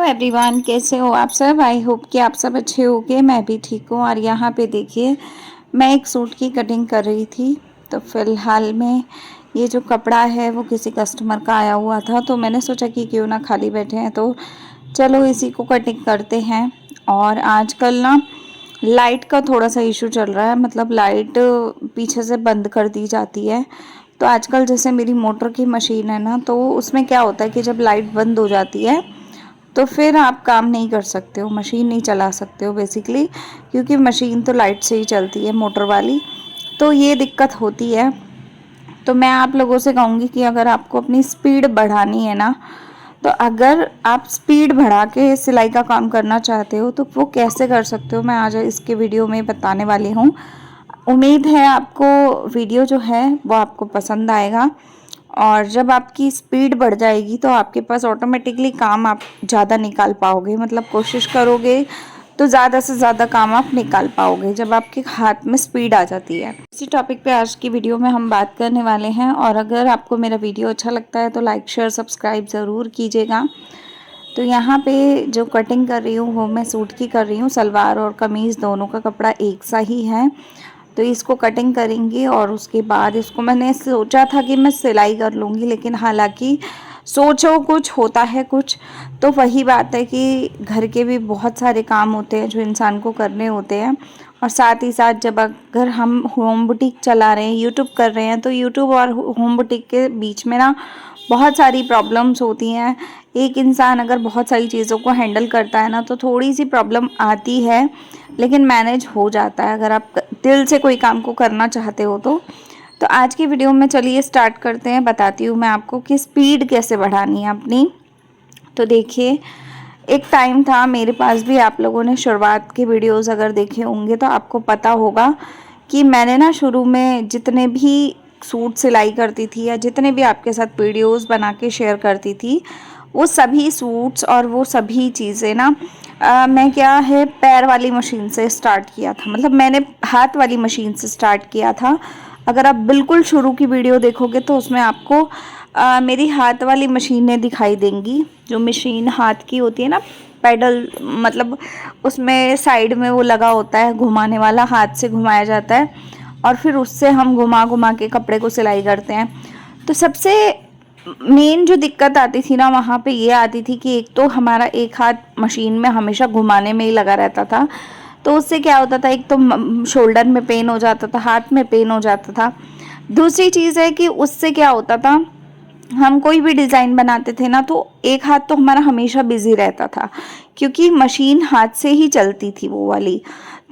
Everyone, कैसे हो आप सब। आई होप कि आप सब अच्छे होंगे। मैं भी ठीक हूँ। और यहाँ पे देखिए, मैं एक सूट की कटिंग कर रही थी। तो फ़िलहाल में ये जो कपड़ा है वो किसी कस्टमर का आया हुआ था, तो मैंने सोचा कि क्यों ना खाली बैठे हैं तो चलो इसी को कटिंग करते हैं। और आजकल ना लाइट का थोड़ा सा इशू चल रहा है, मतलब लाइट पीछे से बंद कर दी जाती है। तो आजकल जैसे मेरी मोटर की मशीन है ना, तो उसमें क्या होता है कि जब लाइट बंद हो जाती है तो फिर आप काम नहीं कर सकते हो, मशीन नहीं चला सकते हो बेसिकली, क्योंकि मशीन तो लाइट से ही चलती है, मोटर वाली। तो ये दिक्कत होती है। तो मैं आप लोगों से कहूँगी कि अगर आपको अपनी स्पीड बढ़ानी है ना, तो अगर आप स्पीड बढ़ा के सिलाई का काम करना चाहते हो तो वो कैसे कर सकते हो, मैं आज इसके वीडियो में बताने वाली हूँ। उम्मीद है आपको वीडियो जो है वो आपको पसंद आएगा। और जब आपकी स्पीड बढ़ जाएगी तो आपके पास ऑटोमेटिकली काम आप ज़्यादा निकाल पाओगे, मतलब कोशिश करोगे तो ज़्यादा से ज़्यादा काम आप निकाल पाओगे जब आपके हाथ में स्पीड आ जाती है। इसी टॉपिक पे आज की वीडियो में हम बात करने वाले हैं। और अगर आपको मेरा वीडियो अच्छा लगता है तो लाइक शेयर सब्सक्राइब ज़रूर कीजिएगा। तो यहाँ पे जो कटिंग कर रही हूँ वो मैं सूट की कर रही हूँ। सलवार और कमीज़ दोनों का कपड़ा एक सा ही है। तो इसको कटिंग करेंगे और उसके बाद इसको मैंने सोचा था कि मैं सिलाई कर लूँगी, लेकिन हालांकि सोचो कुछ होता है कुछ। तो वही बात है कि घर के भी बहुत सारे काम होते हैं जो इंसान को करने होते हैं। और साथ ही साथ जब अगर हम होम बुटीक चला रहे हैं, यूट्यूब कर रहे हैं, तो यूट्यूब और होम बुटीक के बीच में ना बहुत सारी प्रॉब्लम्स होती हैं। एक इंसान अगर बहुत सारी चीज़ों को हैंडल करता है ना, तो थोड़ी सी प्रॉब्लम आती है, लेकिन मैनेज हो जाता है अगर आप दिल से कोई काम को करना चाहते हो तो आज की वीडियो में चलिए स्टार्ट करते हैं। बताती हूँ मैं आपको कि स्पीड कैसे बढ़ानी है अपनी। तो देखिए, एक टाइम था मेरे पास भी, आप लोगों ने शुरुआत के वीडियोस अगर देखे होंगे तो आपको पता होगा कि मैंने ना शुरू में जितने भी सूट सिलाई करती थी या जितने भी आपके साथ वीडियोस बना के शेयर करती थी, वो सभी सूट्स और वो सभी चीज़ें ना मैं क्या है पैर वाली मशीन से स्टार्ट किया था, मतलब मैंने हाथ वाली मशीन से स्टार्ट किया था। अगर आप बिल्कुल शुरू की वीडियो देखोगे तो उसमें आपको मेरी हाथ वाली मशीनें दिखाई देंगी। जो मशीन हाथ की होती है ना, पैडल, मतलब उसमें साइड में वो लगा होता है घुमाने वाला, हाथ से घुमाया जाता है और फिर उससे हम घुमा घुमा के कपड़े को सिलाई करते हैं। तो सबसे मेन जो दिक्कत आती थी ना वहाँ पे ये आती थी कि एक तो हमारा एक हाथ मशीन में हमेशा घुमाने में ही लगा रहता था। तो उससे क्या होता था, एक तो शोल्डर में पेन हो जाता था, हाथ में पेन हो जाता था। दूसरी चीज़ है कि उससे क्या होता था, हम कोई भी डिज़ाइन बनाते थे ना तो एक हाथ तो हमारा हमेशा बिजी रहता था, क्योंकि मशीन हाथ से ही चलती थी वो वाली।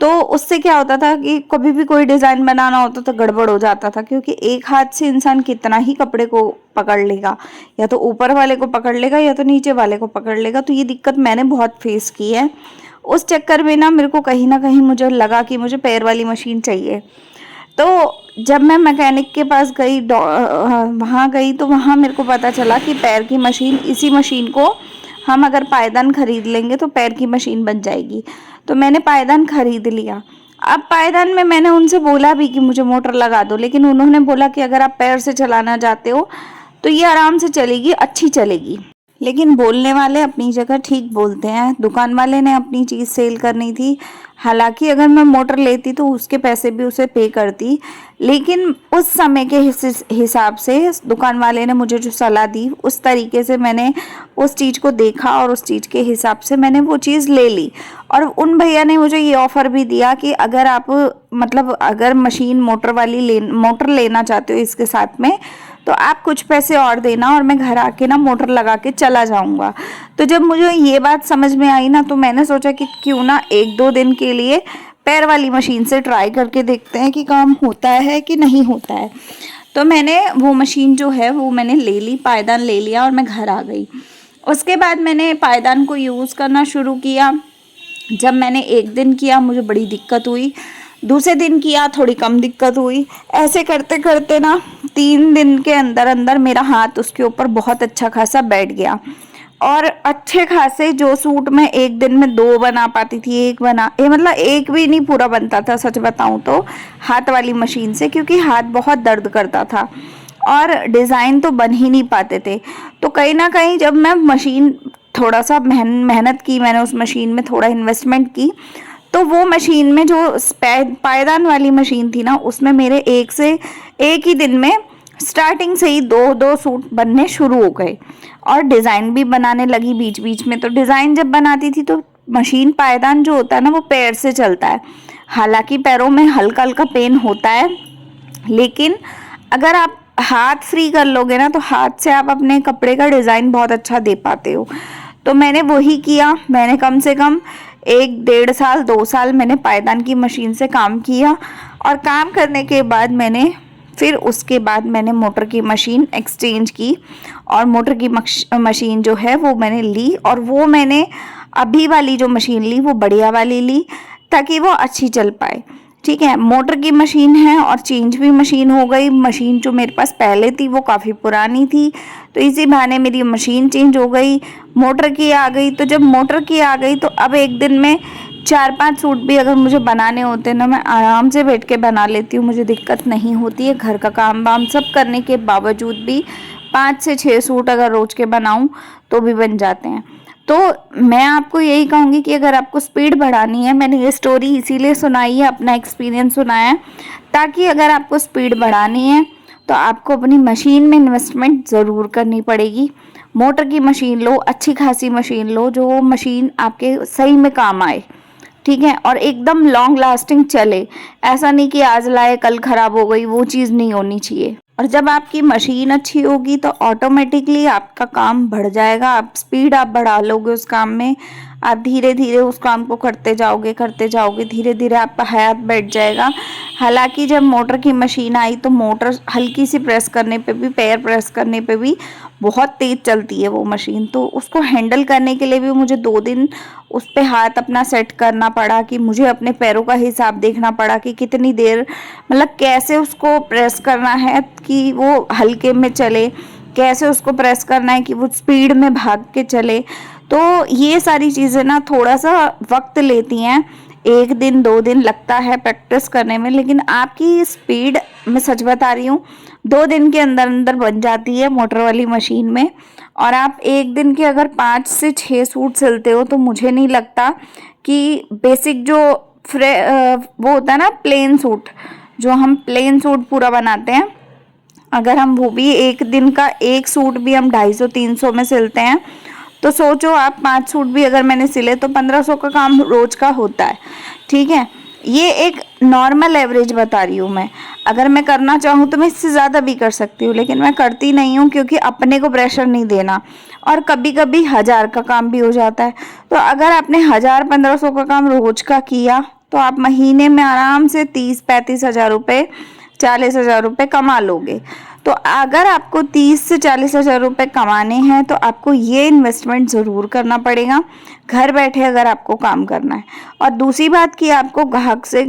तो उससे क्या होता था कि कभी भी कोई डिज़ाइन बनाना होता तो गड़बड़ हो जाता था, क्योंकि एक हाथ से इंसान कितना ही कपड़े को पकड़ लेगा, या तो ऊपर वाले को पकड़ लेगा या तो नीचे वाले को पकड़ लेगा। तो ये दिक्कत मैंने बहुत फेस की है। उस चक्कर में ना कहीं ना कहीं मुझे लगा कि मुझे पैर वाली मशीन चाहिए। तो जब मैं मैकेनिक के पास गई, वहाँ गई, तो वहाँ मेरे को पता चला कि पैर की मशीन, इसी मशीन को हम अगर पायदान खरीद लेंगे तो पैर की मशीन बन जाएगी। तो मैंने पायदान खरीद लिया। अब पायदान में मैंने उनसे बोला भी कि मुझे मोटर लगा दो, लेकिन उन्होंने बोला कि अगर आप पैर से चलाना चाहते हो तो ये आराम से चलेगी, अच्छी चलेगी। लेकिन बोलने वाले अपनी जगह ठीक बोलते हैं। दुकान वाले ने अपनी चीज़ सेल करनी थी। हालांकि अगर मैं मोटर लेती तो उसके पैसे भी उसे पे करती, लेकिन उस समय के हिसाब से दुकान वाले ने मुझे जो सलाह दी उस तरीके से मैंने उस चीज़ को देखा और उस चीज़ के हिसाब से मैंने वो चीज़ ले ली। और उन भैया ने मुझे ये ऑफ़र भी दिया कि अगर आप, मतलब अगर मशीन मोटर लेना चाहते हो इसके साथ में, तो आप कुछ पैसे और देना और मैं घर आके ना मोटर लगा के चला जाऊंगा। तो जब मुझे ये बात समझ में आई ना, तो मैंने सोचा कि क्यों ना एक दो दिन के लिए पैर वाली मशीन से ट्राई करके देखते हैं कि काम होता है कि नहीं होता है। तो मैंने वो मशीन जो है वो मैंने ले ली, पायदान ले लिया और मैं घर आ गई। उसके बाद मैंने पायदान को यूज़ करना शुरू किया। जब मैंने एक दिन किया मुझे बड़ी दिक्कत हुई, दूसरे दिन किया थोड़ी कम दिक्कत हुई, ऐसे करते करते ना 3 दिन के अंदर अंदर मेरा हाथ उसके ऊपर बहुत अच्छा खासा बैठ गया। और अच्छे खासे जो सूट मैं एक दिन में 2 बना पाती थी, मतलब एक भी नहीं पूरा बनता था सच बताऊं तो, हाथ वाली मशीन से, क्योंकि हाथ बहुत दर्द करता था और डिज़ाइन तो बन ही नहीं पाते थे। तो कहीं ना कहीं जब मैं मशीन थोड़ा सा मेहनत की मैंने उस मशीन में, थोड़ा इन्वेस्टमेंट की, तो वो मशीन में जो पायदान वाली मशीन थी ना, उसमें मेरे एक ही दिन में स्टार्टिंग से ही दो दो सूट बनने शुरू हो गए और डिज़ाइन भी बनाने लगी बीच बीच में। तो डिज़ाइन जब बनाती थी तो मशीन पायदान जो होता है ना वो पैर से चलता है, हालांकि पैरों में हल्का हल्का पेन होता है, लेकिन अगर आप हाथ फ्री कर लोगे ना तो हाथ से आप अपने कपड़े का डिज़ाइन बहुत अच्छा दे पाते हो। तो मैंने वही किया, मैंने कम से कम 1 डेढ़ साल 2 साल मैंने पायदान की मशीन से काम किया, और काम करने के बाद मैंने फिर उसके बाद मैंने मोटर की मशीन एक्सचेंज की, और मोटर की मशीन जो है वो मैंने ली, और वो मैंने अभी वाली जो मशीन ली वो बढ़िया वाली ली ताकि वो अच्छी चल पाए। ठीक है, मोटर की मशीन है और चेंज भी मशीन हो गई। मशीन जो मेरे पास पहले थी वो काफ़ी पुरानी थी, तो इसी बहाने मेरी मशीन चेंज हो गई, मोटर की आ गई। तो जब मोटर की आ गई तो अब एक दिन में 4-5 सूट भी अगर मुझे बनाने होते हैं ना, मैं आराम से बैठ के बना लेती हूँ, मुझे दिक्कत नहीं होती है। घर का काम वाम सब करने के बावजूद भी 5 से 6 सूट अगर रोज के बनाऊँ तो भी बन जाते हैं। तो मैं आपको यही कहूँगी कि अगर आपको स्पीड बढ़ानी है, मैंने ये स्टोरी इसीलिए सुनाई है, अपना एक्सपीरियंस सुनाया है, ताकि अगर आपको स्पीड बढ़ानी है तो आपको अपनी मशीन में इन्वेस्टमेंट ज़रूर करनी पड़ेगी। मोटर की मशीन लो, अच्छी खासी मशीन लो, जो मशीन आपके सही में काम आए। ठीक है, और एकदम लॉन्ग लास्टिंग चले, ऐसा नहीं कि आज लाए कल ख़राब हो गई, वो चीज़ नहीं होनी चाहिए। और जब आपकी मशीन अच्छी होगी तो ऑटोमेटिकली आपका काम बढ़ जाएगा, आप स्पीड आप बढ़ा लोगे उस काम में, आप धीरे धीरे उस काम को करते जाओगे, धीरे धीरे आपका हाथ बैठ जाएगा। हालांकि जब मोटर की मशीन आई तो मोटर हल्की सी प्रेस करने पे भी, पैर प्रेस करने पे भी बहुत तेज़ चलती है वो मशीन, तो उसको हैंडल करने के लिए भी मुझे 2 दिन उस पर हाथ अपना सेट करना पड़ा, कि मुझे अपने पैरों का हिसाब देखना पड़ा कि कितनी देर, मतलब कैसे उसको प्रेस करना है कि वो हल्के में चले, कैसे उसको प्रेस करना है कि वो स्पीड में भाग के चले। तो ये सारी चीज़ें ना थोड़ा सा वक्त लेती हैं, 1 दिन 2 दिन लगता है प्रैक्टिस करने में, लेकिन आपकी स्पीड, मैं सच बता रही हूँ, 2 दिन के अंदर अंदर बन जाती है मोटर वाली मशीन में। और आप एक दिन के अगर 5 से 6 सूट सिलते हो तो मुझे नहीं लगता कि बेसिक जो वो होता है ना प्लेन सूट, जो हम प्लेन सूट पूरा बनाते हैं, अगर हम वो भी एक दिन का एक सूट भी हम 250-300 में सिलते हैं, तो सोचो आप 5 सूट भी अगर मैंने सिले तो 1500 का काम रोज का होता है। ठीक है, ये एक नॉर्मल एवरेज बता रही हूँ मैं, अगर मैं करना चाहूँ तो मैं इससे ज़्यादा भी कर सकती हूँ, लेकिन मैं करती नहीं हूँ क्योंकि अपने को प्रेशर नहीं देना, और कभी कभी 1000 का काम भी हो जाता है। तो अगर आपने 1000-1500 का काम रोज का किया तो आप महीने में आराम से 30-35 हज़ार रुपये, 40 हज़ार रुपये कमा लोगे। तो अगर आपको 30 से 40 हज़ार रुपये कमाने हैं तो आपको ये इन्वेस्टमेंट ज़रूर करना पड़ेगा, घर बैठे अगर आपको काम करना है। और दूसरी बात कि आपको ग्राहक से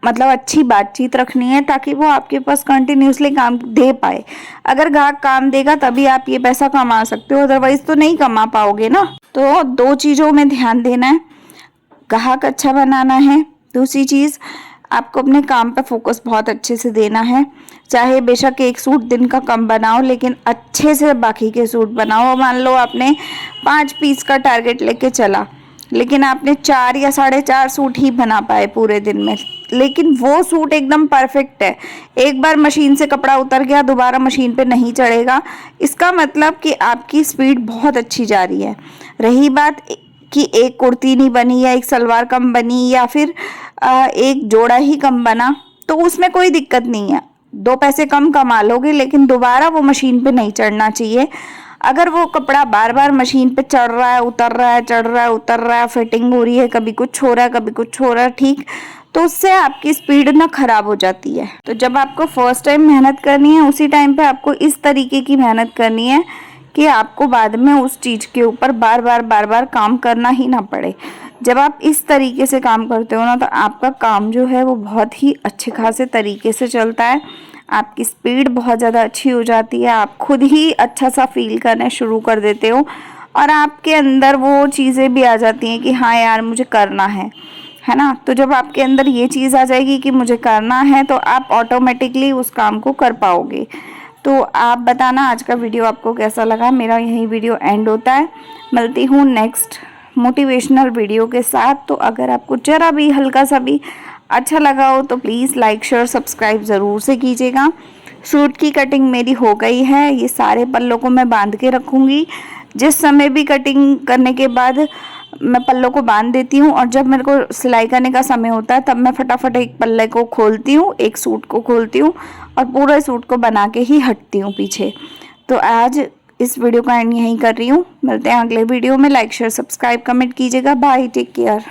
मतलब अच्छी बातचीत रखनी है ताकि वो आपके पास कंटिन्यूसली काम दे पाए। अगर ग्राहक काम देगा तभी आप ये पैसा कमा सकते हो, अदरवाइज तो नहीं कमा पाओगे ना। तो 2 चीज़ों में ध्यान देना है, ग्राहक अच्छा बनाना है, दूसरी चीज़ आपको अपने काम पे फोकस बहुत अच्छे से देना है। चाहे बेशक एक सूट दिन का कम बनाओ, लेकिन अच्छे से बाकी के सूट बनाओ। मान लो आपने 5 पीस का टारगेट लेके चला, लेकिन आपने 4 या 4.5 सूट ही बना पाए पूरे दिन में, लेकिन वो सूट एकदम परफेक्ट है, एक बार मशीन से कपड़ा उतर गया दोबारा मशीन पे नहीं चढ़ेगा, इसका मतलब कि आपकी स्पीड बहुत अच्छी जा रही है। रही बात कि एक कुर्ती नहीं बनी या एक सलवार कम बनी या फिर एक जोड़ा ही कम बना, तो उसमें कोई दिक्कत नहीं है, 2 पैसे कम कमा लोगे, लेकिन दोबारा वो मशीन पे नहीं चढ़ना चाहिए। अगर वो कपड़ा बार बार मशीन पे चढ़ रहा है, उतर रहा है, चढ़ रहा है, उतर रहा है, फिटिंग हो रही है, कभी कुछ हो रहा है, कभी कुछ हो रहा है, ठीक, तो उससे आपकी स्पीड ना खराब हो जाती है। तो जब आपको फर्स्ट टाइम मेहनत करनी है उसी टाइम पे आपको इस तरीके की मेहनत करनी है कि आपको बाद में उस चीज़ के ऊपर बार बार काम करना ही ना पड़े। जब आप इस तरीके से काम करते हो ना तो आपका काम जो है वो बहुत ही अच्छे खासे तरीके से चलता है, आपकी स्पीड बहुत ज़्यादा अच्छी हो जाती है, आप खुद ही अच्छा सा फील करना शुरू कर देते हो, और आपके अंदर वो चीज़ें भी आ जाती हैं कि हाँ यार मुझे करना है ना। तो जब आपके अंदर ये चीज़ आ जाएगी कि मुझे करना है तो आप ऑटोमेटिकली उस काम को कर पाओगे। तो तो आप बताना आज का वीडियो आपको कैसा लगा। मेरा यही वीडियो एंड होता है। मिलती हूँ नेक्स्ट मोटिवेशनल वीडियो के साथ। तो अगर आपको ज़रा भी हल्का सा भी अच्छा लगा हो तो प्लीज़ लाइक शेयर सब्सक्राइब ज़रूर से कीजिएगा। सूट की कटिंग मेरी हो गई है। ये सारे पल्लों को मैं बांध के रखूँगी। जिस समय भी कटिंग करने के बाद मैं पल्लों को बांध देती हूँ और जब मेरे को सिलाई करने का समय होता है तब मैं फटाफट एक पल्ले को खोलती हूँ, एक सूट को खोलती हूँ और पूरे सूट को बना के ही हटती हूँ पीछे। तो आज इस वीडियो का एंड यहीं कर रही हूँ। मिलते हैं अगले वीडियो में। लाइक शेयर सब्सक्राइब कमेंट कीजिएगा। Bye, take care.